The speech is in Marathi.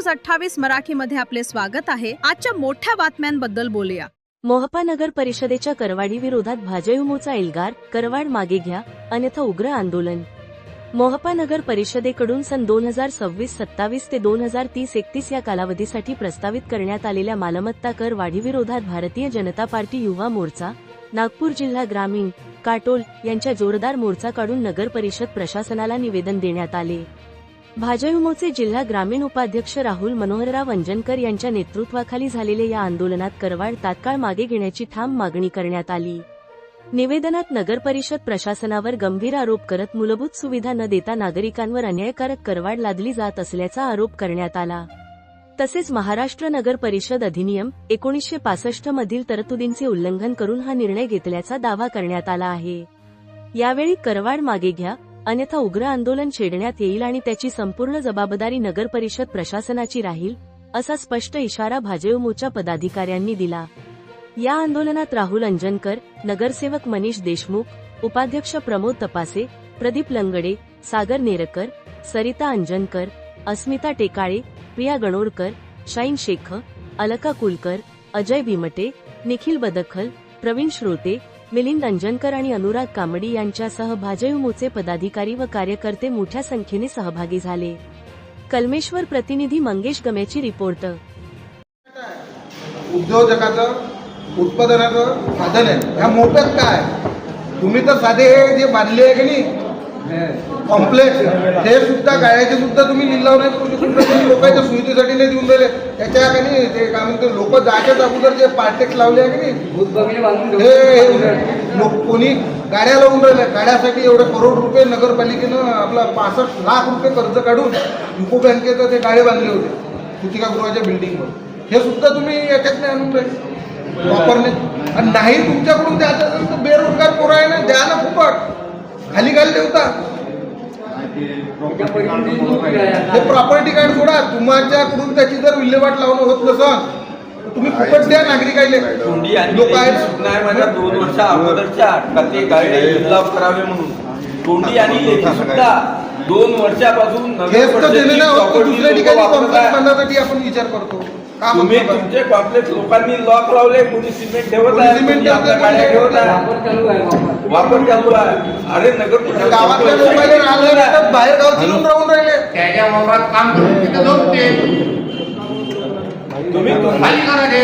28 मराठीमध्ये आपले स्वागत आहे। आजच्या मोठ्या बातम्यांबद्दल बोलूया। मोहपा नगर परिषदेच्या करवाढी विरोधात भाजयुमोचा एल्गार, करवाढ मागे घ्या, अन्यथा उग्र आंदोलन। मोहपा नगर परिषदेकडून सन 2026-27 ते 2030-31 या कालावधीसाठी प्रस्तावित करण्यात आलेल्या मालमत्ता कर वाढीविरोधात भारतीय जनता पार्टी युवा मोर्चा, नागपूर जिल्हा ग्रामीण, काटोल यांच्या जोरदार मोर्चा काढून नगर परिषद प्रशासनाला निवेदन देण्यात आले। भाजयुमोचे जिल्हा ग्रामीण उपाध्यक्ष राहुल मनोहरराव अंजनकर यांच्या नेतृत्वाखाली झालेल्या या आंदोलनात करवाढ तात्काळ मागे घेण्याची ठाम मागणी करण्यात आली। निवेदनात नगर परिषद प्रशासनावर गंभीर आरोप करत मूलभूत सुविधा न देता नागरिकांवर अन्यायकारक करवाढ लादली जात असल्याचा आरोप करण्यात आला। तसेच महाराष्ट्र नगर परिषद अधिनियम 1965 मधील तरतुदींचे उल्लंघन करून हा निर्णय घेतल्याचा दावा करण्यात आला आहे। यावेळी करवाढ मागे घ्या, अन्यथा उग्र आंदोलन छेडण्यात येईल आणि त्याची संपूर्ण जबाबदारी नगर परिषद प्रशासनाची राहील, असा स्पष्ट इशारा भाजयुमोच्या पदाधिकाऱ्यांनी दिला। या आंदोलनात राहुल अंजनकर, नगरसेवक मनीष देशमुख, उपाध्यक्ष प्रमोद तपासे, प्रदीप लंगडे, सागर नेरकर, सरिता अंजनकर, अस्मिता टेकाळे, प्रिया गणोरकर, शाईन शेख, अलका कुलकर, अजय भीमटे, निखिल बदखल, प्रवीण श्रोते, मिलिंद अंजनकर आणि अनुराग कामडी यांच्यासह भाजयुमोचे पदाधिकारी व कार्यकर्ते मोठ्या संख्येने सहभागी झाले। कलमेश्वर प्रतिनिधी मंगेश गमेची रिपोर्ट। उद्योजकाचं उत्पादनाचं साधन आहे, ह्या मोठ्यात काय तुम्ही तर साधे हे जे बांधले आहे की नाही कॉम्प्लेक्स, ते सुद्धा गाड्याचे सुद्धा तुम्ही लिलाव नाही करू शकत, लोकांच्या सुविधेसाठी नाही देऊन दिले। त्याच्या का नाही ते काय म्हणते लोक जायच्याच अगोदर जे पार्टेक्स लावले आहे की नाही हे लोक कोणी गाड्या लावून राहिले, गाड्यासाठी एवढे करोड रुपये नगरपालिकेनं आपला 65 लाख रुपये कर्ज काढून युको बँकेचं ते गाडे बांधले होते सुतिकागृहाच्या बिल्डिंगवर, हे सुद्धा तुम्ही याच्यात नाही आणून राहिले वापरणे। आणि नाही तुमच्याकडून द्यायचं असेल तर बेरोजगार पोरं आहे ना, द्या ना फुकट, खाली घाल ठेवता। हे प्रॉपर्टी कार्ड सोडा, तुमच्याकडून त्याची जर विल्हेवाट लावणं होत नसेल तुम्ही फुकट द्या नागरिकांना। लोक आहेत माझ्या 2 वर्षा अगोदरच्या ते गाडे लिलाव करावे म्हणून तोंडी आणि लेखी सुद्धा 2 वर्षापासून दुसऱ्या ठिकाणी कॉम्प्लेक्स बांधण्यासाठी आपण विचार करतो। तुम्ही तुमचे कॉम्प्लेक्स लोकांनी लॉक लावले, कोणी सिमेंट ठेवत आहे, कोणी आपल्या गाड्या ठेवत आहे, वापर चालू आहे। अरे नगर गावातल्या लोकांना राहणार बाहेर गाव चिरून राहून राहिले, त्याच्या वावरात काम करून तिथे जाऊन ते तुम्ही खाली करा ते